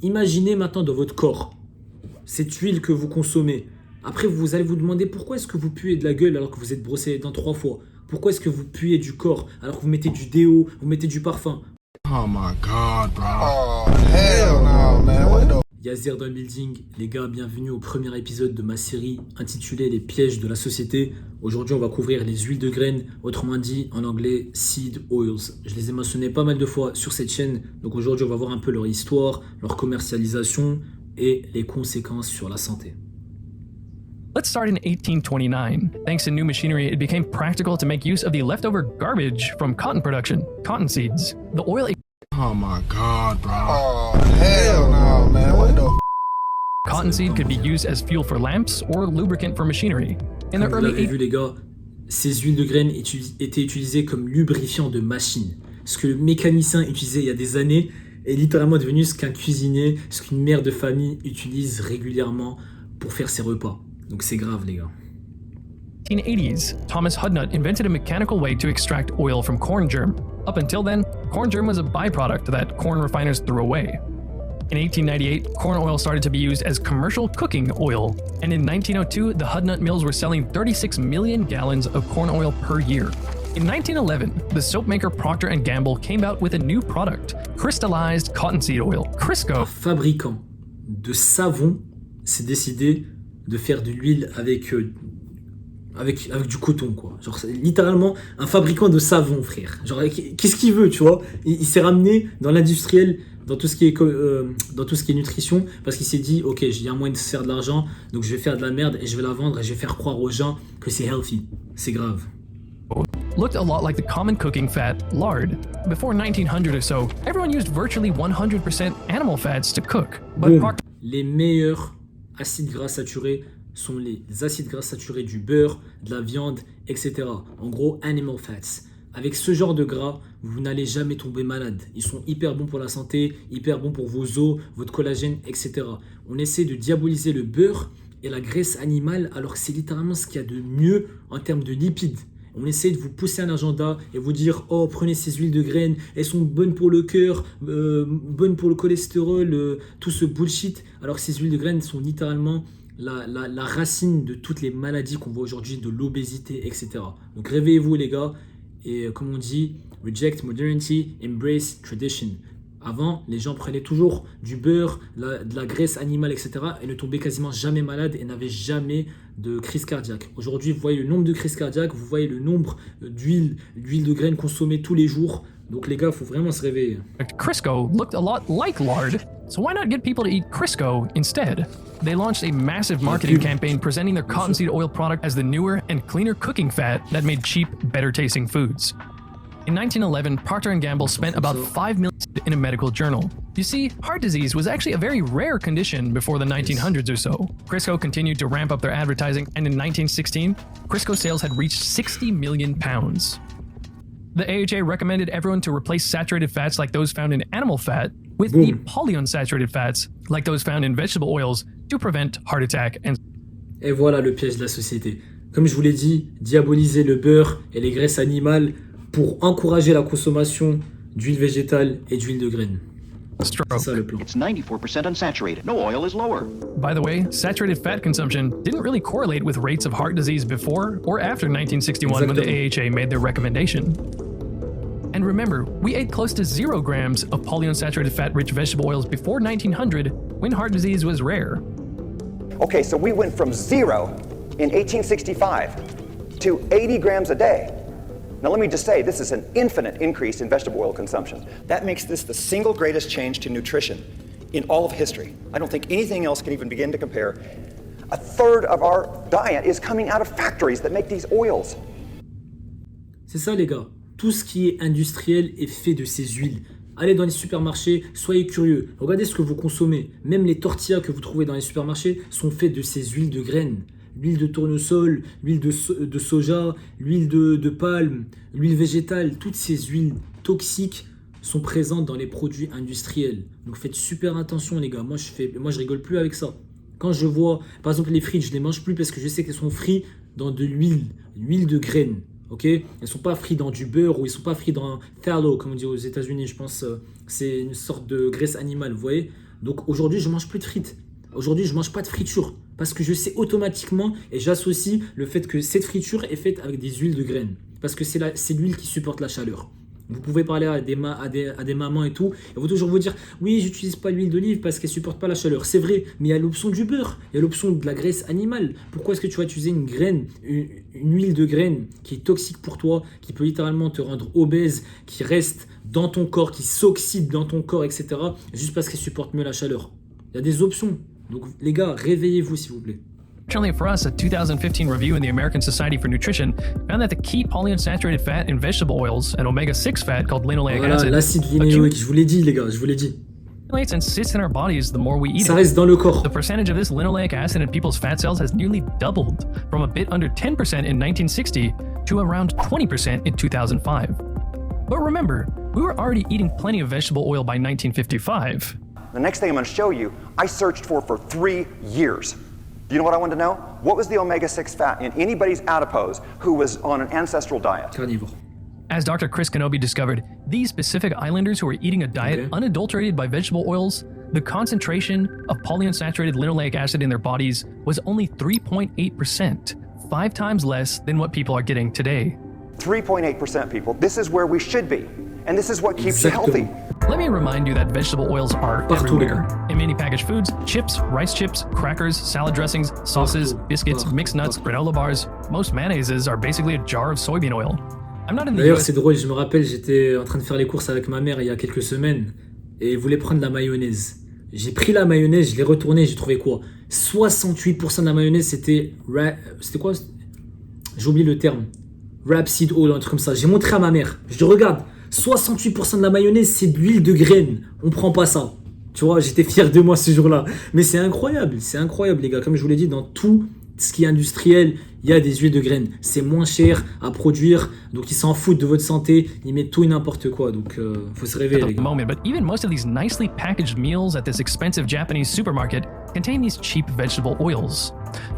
Imaginez maintenant dans votre corps, cette huile que vous consommez. Après, vous allez vous demander pourquoi est-ce que vous puez de la gueule alors que vous êtes brossé les dents 3 fois. Pourquoi est-ce que vous puez du corps alors que vous mettez du déo, vous mettez du parfum. Oh my god, bro. Oh, hell no, man. What the... Yazir dans le building, les gars, bienvenue au premier épisode de ma série intitulée Les pièges de la société. Aujourd'hui, on va couvrir les huiles de graines, autrement dit en anglais seed oils. Je les ai mentionnés pas mal de fois sur cette chaîne, donc aujourd'hui, on va voir un peu leur histoire, leur commercialisation et les conséquences sur la santé. Let's start in 1829. Thanks to new machinery, it became practical to make use of the leftover garbage from cotton production, cotton seeds. The oil Oh my god, bro. Oh, hell no, man. What the... cottonseed could be used as fuel for lamps or lubricant for machinery. In the Comme vous early l'avez vu les gars, ces huiles de graines étaient utilisées comme lubrifiant de machine. Ce que le mécanicien utilisait il y a des années est littéralement devenu ce qu'un cuisinier, ce qu'une mère de famille utilise régulièrement pour faire ses repas. Donc c'est grave les gars. 1880s, Thomas Hudnut invented a mechanical way to extract oil from corn germ. Up until then, corn germ was a byproduct that corn refiners threw away. In 1898, corn oil started to be used as commercial cooking oil, and in 1902, the Hudnut mills were selling 36 million gallons of corn oil per year. In 1911, the soap maker Procter & Gamble came out with a new product, crystallized cottonseed oil, Un Crisco. fabricant de savon s'est décidé de faire de l'huile avec du coton quoi. Genre c'est littéralement un fabricant de savon frère. Genre qu'est-ce qu'il veut tu vois. Il s'est ramené dans l'industriel, dans tout ce qui est nutrition parce qu'il s'est dit ok j'ai un moyen de se faire de l'argent donc je vais faire de la merde et je vais la vendre et je vais faire croire aux gens que c'est healthy. C'est grave. Looked a lot like the common cooking fat, lard. Before 1900 or so, everyone used virtually 100% animal fats to cook. But Boom. Procter Les meilleurs acides gras saturés sont les acides gras saturés du beurre, de la viande, etc. En gros, animal fats. Avec ce genre de gras, vous n'allez jamais tomber malade. Ils sont hyper bons pour la santé, hyper bons pour vos os, votre collagène, etc. On essaie de diaboliser le beurre et la graisse animale alors que c'est littéralement ce qu'il y a de mieux en termes de lipides. On essaie de vous pousser un agenda et vous dire oh prenez ces huiles de graines, elles sont bonnes pour le cœur, bonnes pour le cholestérol, tout ce bullshit. Alors que ces huiles de graines sont littéralement la racine de toutes les maladies qu'on voit aujourd'hui, de l'obésité, etc. Donc réveillez-vous les gars et comme on dit, reject modernity, embrace tradition. Avant, les gens prenaient toujours du beurre, de la graisse animale, etc. et ne tombaient quasiment jamais malades et n'avaient jamais de crise cardiaque. Aujourd'hui, vous voyez le nombre de crises cardiaques, vous voyez le nombre d'huile de graines consommées tous les jours. Donc les gars, il faut vraiment se réveiller. Crisco looked a lot like lard, so why not get people to eat Crisco instead? They launched a massive marketing campaign presenting their cottonseed oil product as the newer and cleaner cooking fat that made cheap, better-tasting foods. In 1911, Procter & Gamble spent about $5 million in a medical journal. You see, heart disease was actually a very rare condition before the 1900s or so. Crisco continued to ramp up their advertising, and in 1916, Crisco sales had reached 60 million pounds. The AHA recommended everyone to replace saturated fats like those found in animal fat with the polyunsaturated fats like those found in vegetable oils to prevent heart attack and... Et voilà le piège de la société. Comme je vous l'ai dit, diaboliser le beurre et les graisses animales pour encourager la consommation d'huile végétale et d'huile de graines. C'est ça le plan. It's 94% unsaturated. No oil is lower. By the way, saturated fat consumption didn't really correlate with rates of heart disease before or after 1961 when the AHA made their recommendation. And remember, we ate close to 0 grams of polyunsaturated fat-rich vegetable oils before 1900 when heart disease was rare. Okay, so we went from 0 in 1865 to 80 grams a day. Now let me just say, this is an infinite increase in vegetable oil consumption. That makes this the single greatest change to nutrition in all of history. I don't think anything else can even begin to compare. A third of our diet is coming out of factories that make these oils. C'est ça les gars. Tout ce qui est industriel est fait de ces huiles. Allez dans les supermarchés, soyez curieux. Regardez ce que vous consommez. Même les tortillas que vous trouvez dans les supermarchés sont faites de ces huiles de graines. L'huile de tournesol, l'huile de soja, l'huile de palme, l'huile végétale. Toutes ces huiles toxiques sont présentes dans les produits industriels. Donc faites super attention les gars. Moi je rigole plus avec ça. Quand je vois, par exemple les frites, je les mange plus parce que je sais qu'elles sont frites dans de l'huile de graines. Ok, elles sont pas frites dans du beurre ou ils sont pas frites dans tallow comme on dit aux États-Unis. Je pense c'est une sorte de graisse animale. Vous voyez. Donc aujourd'hui, je mange plus de frites. Aujourd'hui, je mange pas de friture parce que je sais automatiquement et j'associe le fait que cette friture est faite avec des huiles de graines parce que c'est l'huile qui supporte la chaleur. Vous pouvez parler à des mamans et tout, elles vont toujours vous dire oui, j'utilise pas l'huile d'olive parce qu'elle supporte pas la chaleur. C'est vrai, mais il y a l'option du beurre, il y a l'option de la graisse animale. Pourquoi est-ce que tu vas utiliser une huile de graine qui est toxique pour toi, qui peut littéralement te rendre obèse, qui reste dans ton corps, qui s'oxyde dans ton corps, etc. juste parce qu'elle supporte mieux la chaleur? Il y a des options. Donc les gars, réveillez-vous s'il vous plaît. Fortunately for us, a 2015 review in the American Society for Nutrition found that the key polyunsaturated fat in vegetable oils, an omega-6 fat called linoleic Voilà, acid, l'acide linéoïque, je vous l'ai dit les gars, je vous l'ai dit. accumulates and sits in our bodies the more we eat Ça it. reste dans le corps. The percentage of this linoleic acid in people's fat cells has nearly doubled from a bit under 10% in 1960 to around 20% in 2005. But remember, we were already eating plenty of vegetable oil by 1955. The next thing I'm going to show you, I searched for 3 years. Do you know what I wanted to know? What was the omega-6 fat in anybody's adipose who was on an ancestral diet? Carnivore. As Dr. Chris Kenobi discovered, these Pacific Islanders who were eating a diet Okay. unadulterated by vegetable oils, the concentration of polyunsaturated linoleic acid in their bodies was only 3.8%, 5 times less than what people are getting today. 3.8% people. This is where we should be. And this is what keeps you healthy. Exactement. Let me remind you that vegetable oils are Partout, everywhere. In many packaged foods, chips, rice chips, crackers, salad dressings, sauces, Partout, biscuits, partout, mixed nuts, partout. granola bars. Most mayonnaises are basically a jar of soybean oil. I'm not in the D'ailleurs, US. c'est drôle, je me rappelle, j'étais en train de faire les courses avec ma mère il y a quelques semaines et elle voulait prendre la mayonnaise. J'ai pris la mayonnaise, je l'ai retournée, j'ai trouvé quoi? 68% de la mayonnaise, c'était quoi? J'ai oublié le terme. Rapeseed oil, un truc comme ça. J'ai montré à ma mère. Je dis, regarde, 68% de la mayonnaise, c'est de l'huile de graine. On prend pas ça. Tu vois, j'étais fier de moi ce jour-là. Mais c'est incroyable, les gars. Comme je vous l'ai dit, dans tout ce qui est industriel, il y a des huiles de graines. C'est moins cher à produire. Donc, ils s'en foutent de votre santé. Ils mettent tout et n'importe quoi. Donc, faut se réveiller, At les the gars. moment, but even most of these nicely packaged meals at this expensive Japanese supermarket contain these cheap vegetable oils.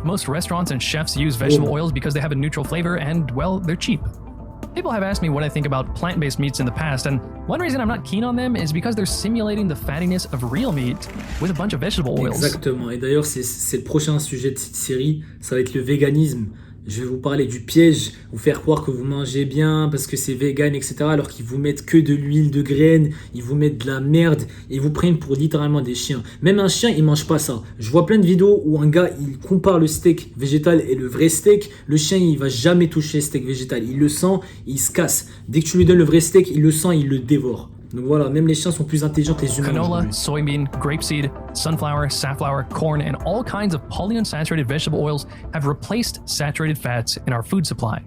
Most restaurants and chefs use vegetable Oh. oils because they have a neutral flavor and, well, they're cheap. People have asked me what I think about plant-based meats in the past, and one reason I'm not keen on them is because they're simulating the fattiness of real meat with a bunch of vegetable oils. Exactement. Et d'ailleurs, c'est le prochain sujet de cette série. Ça va être le véganisme. Je vais vous parler du piège, vous faire croire que vous mangez bien parce que c'est vegan, etc. Alors qu'ils vous mettent que de l'huile de graines, ils vous mettent de la merde, et ils vous prennent pour littéralement des chiens. Même un chien, il mange pas ça. Je vois plein de vidéos où un gars, il compare le steak végétal et le vrai steak. Le chien, il va jamais toucher le steak végétal. Il le sent, il se casse. Dès que tu lui donnes le vrai steak, il le sent, il le dévore. Donc voilà, même les chiens sont plus intelligents que les humains. Canola, aujourd'hui. soybean, grapeseed, sunflower, safflower, corn, and all kinds of polyunsaturated vegetable oils have replaced saturated fats in our food supply.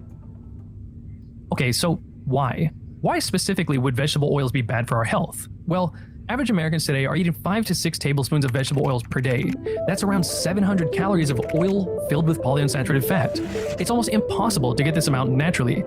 Okay, so why? Why specifically would vegetable oils be bad for our health? Well, average Americans today are eating 5 to 6 tablespoons of vegetable oils per day. That's around 700 calories of oil filled with polyunsaturated fat. It's almost impossible to get this amount naturally.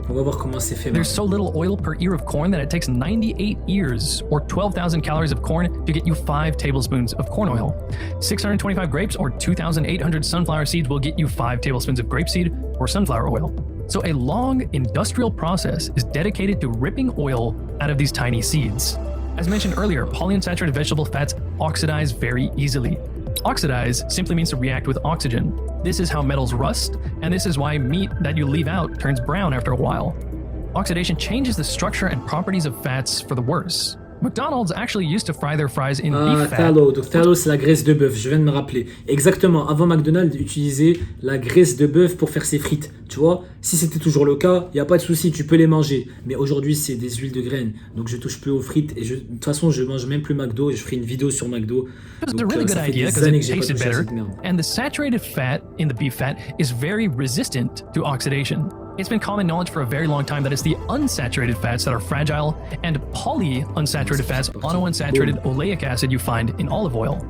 On va voir comment c'est fait. There's so little oil per ear of corn that it takes 98 ears, or 12,000 calories of corn, to get you 5 tablespoons of corn oil. 625 grapes, or 2,800 sunflower seeds, will get you 5 tablespoons of grapeseed or sunflower oil. So a long industrial process is dedicated to ripping oil out of these tiny seeds. As mentioned earlier, polyunsaturated vegetable fats oxidize very easily. Oxidize simply means to react with oxygen. This is how metals rust, and this is why meat that you leave out turns brown after a while. Oxidation changes the structure and properties of fats for the worse. McDonald's actually used to fry their fries in Ah, beef fat. tallow. Donc tallow, c'est la graisse de bœuf. Je viens de me rappeler. Exactement. Avant, McDonald's utilisait la graisse de bœuf pour faire ses frites. Tu vois, si c'était toujours le cas, il n'y a pas de souci, tu peux les manger. Mais aujourd'hui, c'est des huiles de graines. Donc je touche plus aux frites. Et de toute façon, je mange même plus McDo. Et je ferai une vidéo sur McDo. It was a Donc, really good ça fait idea des because années it que j'ai pas tasted touché à better, cette merde. and the saturated fat in the beef fat is very resistant to oxidation. It's been common knowledge for a very long time that it's the unsaturated fats that are fragile, and polyunsaturated fats, monounsaturated oleic acid, you find in olive oil.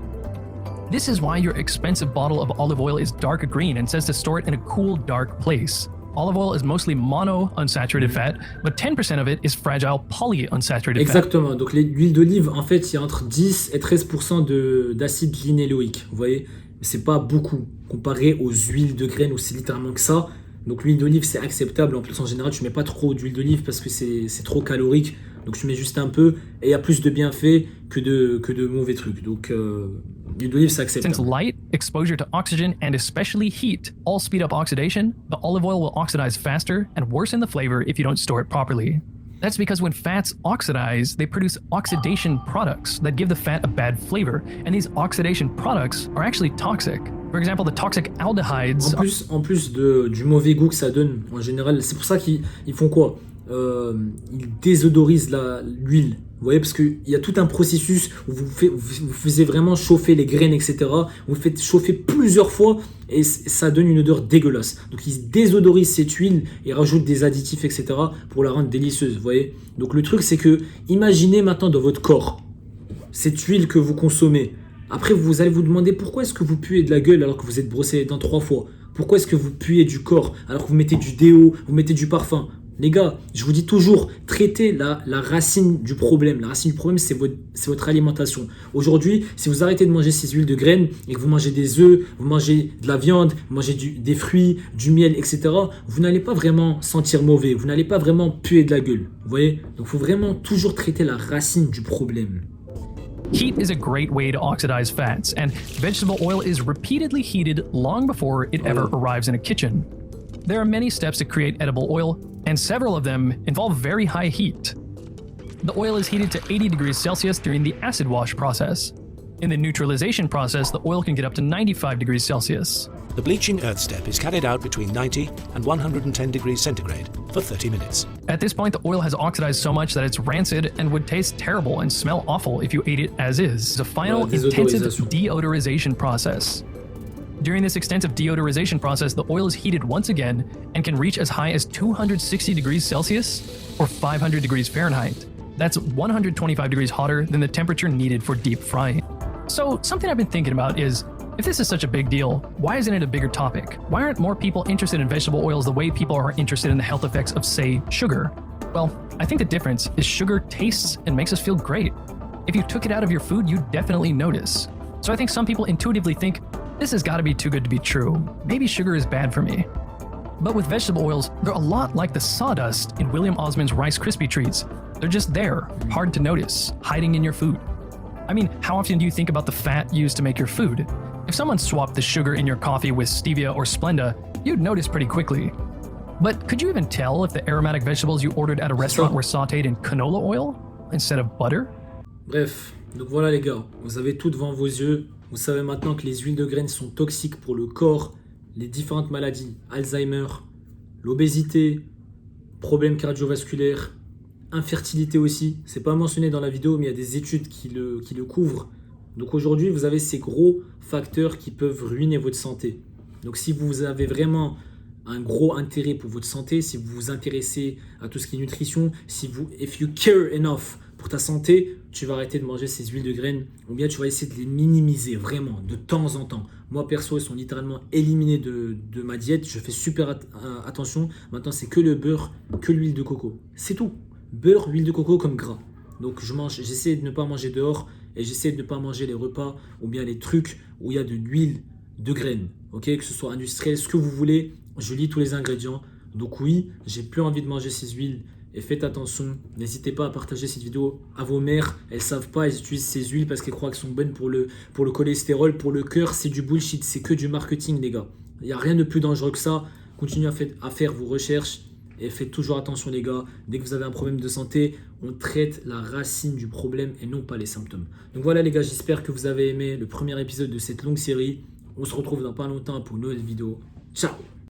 This is why your expensive bottle of olive oil is dark green and says to store it in a cool, dark place. Olive oil is mostly monounsaturated fat, but 10% of it is fragile polyunsaturated fat. Exactement. Donc l'huile d'olive, en fait, il y a entre 10 et 13% d'acide linéloïque. Vous voyez, c'est pas beaucoup comparé aux huiles de graines où c'est littéralement que ça. Donc l'huile d'olive, c'est acceptable. En plus, en général, tu mets pas trop d'huile d'olive parce que c'est trop calorique. Donc je mets juste un peu et il y a plus de bienfaits que de mauvais trucs. Donc l'huile d'olive, c'est acceptable. Since light, exposure to oxygen, and especially heat all speed up oxidation, the olive oil will oxidize faster and worsen the flavor if you don't store it properly. That's because when fats oxidize, they produce oxidation products that give the fat a bad flavor, and these oxidation products are actually toxic. For example, the toxic aldehydes. En plus du mauvais goût que ça donne, en général, c'est pour ça qu'ils font quoi? Ils désodorisent l'huile. Vous voyez, parce qu'il y a tout un processus où vous faisiez vraiment chauffer les graines, etc. Vous faites chauffer plusieurs fois et ça donne une odeur dégueulasse. Donc ils désodorisent cette huile et rajoutent des additifs, etc. pour la rendre délicieuse. Vous voyez. Donc le truc, c'est que imaginez maintenant dans votre corps cette huile que vous consommez. Après, vous allez vous demander pourquoi est-ce que vous puez de la gueule alors que vous êtes brossé les dents 3 fois. Pourquoi est-ce que vous puez du corps alors que vous mettez du déo, vous mettez du parfum. Les gars, je vous dis toujours, traitez la racine du problème. La racine du problème, c'est votre alimentation. Aujourd'hui, si vous arrêtez de manger ces huiles de graines et que vous mangez des œufs, vous mangez de la viande, vous mangez des fruits, du miel, etc., vous n'allez pas vraiment sentir mauvais. Vous n'allez pas vraiment puer de la gueule. Vous voyez? Donc, il faut vraiment toujours traiter la racine du problème. Heat is a great way to oxidize fats, and vegetable oil is repeatedly heated long before it ever arrives in a kitchen. There are many steps to create edible oil, and several of them involve very high heat. The oil is heated to 80 degrees Celsius during the acid wash process. In the neutralization process, the oil can get up to 95 degrees Celsius. The bleaching earth step is carried out between 90 and 110 degrees centigrade for 30 minutes. At this point, the oil has oxidized so much that it's rancid and would taste terrible and smell awful if you ate it as is. It's a final intensive deodorization process. During this extensive deodorization process, the oil is heated once again and can reach as high as 260 degrees Celsius or 500 degrees Fahrenheit. That's 125 degrees hotter than the temperature needed for deep frying. So, something I've been thinking about is, if this is such a big deal, why isn't it a bigger topic? Why aren't more people interested in vegetable oils the way people are interested in the health effects of, say, sugar? Well, I think the difference is sugar tastes and makes us feel great. If you took it out of your food, you'd definitely notice. So I think some people intuitively think, this has got to be too good to be true. Maybe sugar is bad for me. But with vegetable oils, they're a lot like the sawdust in William Osman's Rice Krispie treats. They're just there, hard to notice, hiding in your food. I mean, how often do you think about the fat used to make your food? If someone swapped the sugar in your coffee with stevia or Splenda, you'd notice pretty quickly. But could you even tell if the aromatic vegetables you ordered at a restaurant were sautéed in canola oil instead of butter? Bref, donc voilà les gars, vous avez tout devant vos yeux. Vous savez maintenant que les huiles de graines sont toxiques pour le corps, les différentes maladies, Alzheimer, l'obésité, problèmes cardiovasculaires, infertilité aussi. C'est pas mentionné dans la vidéo, mais il y a des études qui le couvrent. Donc aujourd'hui, vous avez ces gros facteurs qui peuvent ruiner votre santé. Donc si vous avez vraiment un gros intérêt pour votre santé, si vous vous intéressez à tout ce qui est nutrition, if you care enough pour ta santé, tu vas arrêter de manger ces huiles de graines ou bien tu vas essayer de les minimiser vraiment de temps en temps. Moi perso, ils sont littéralement éliminés de ma diète. Je fais super attention. Maintenant, c'est que le beurre, que l'huile de coco. C'est tout. Beurre, huile de coco comme gras. Donc j'essaie de ne pas manger dehors et j'essaie de ne pas manger les repas ou bien les trucs où il y a de l'huile de graines. Ok, que ce soit industriel, ce que vous voulez. Je lis tous les ingrédients. Donc oui, j'ai plus envie de manger ces huiles. Et faites attention, n'hésitez pas à partager cette vidéo à vos mères. Elles savent pas, elles utilisent ces huiles parce qu'elles croient qu'elles sont bonnes pour le cholestérol, pour le cœur. C'est du bullshit, c'est que du marketing les gars. Il n'y a rien de plus dangereux que ça. Continuez à faire vos recherches et faites toujours attention les gars. Dès que vous avez un problème de santé, on traite la racine du problème et non pas les symptômes. Donc voilà les gars, j'espère que vous avez aimé le premier épisode de cette longue série. On se retrouve dans pas longtemps pour une nouvelle vidéo. Ciao!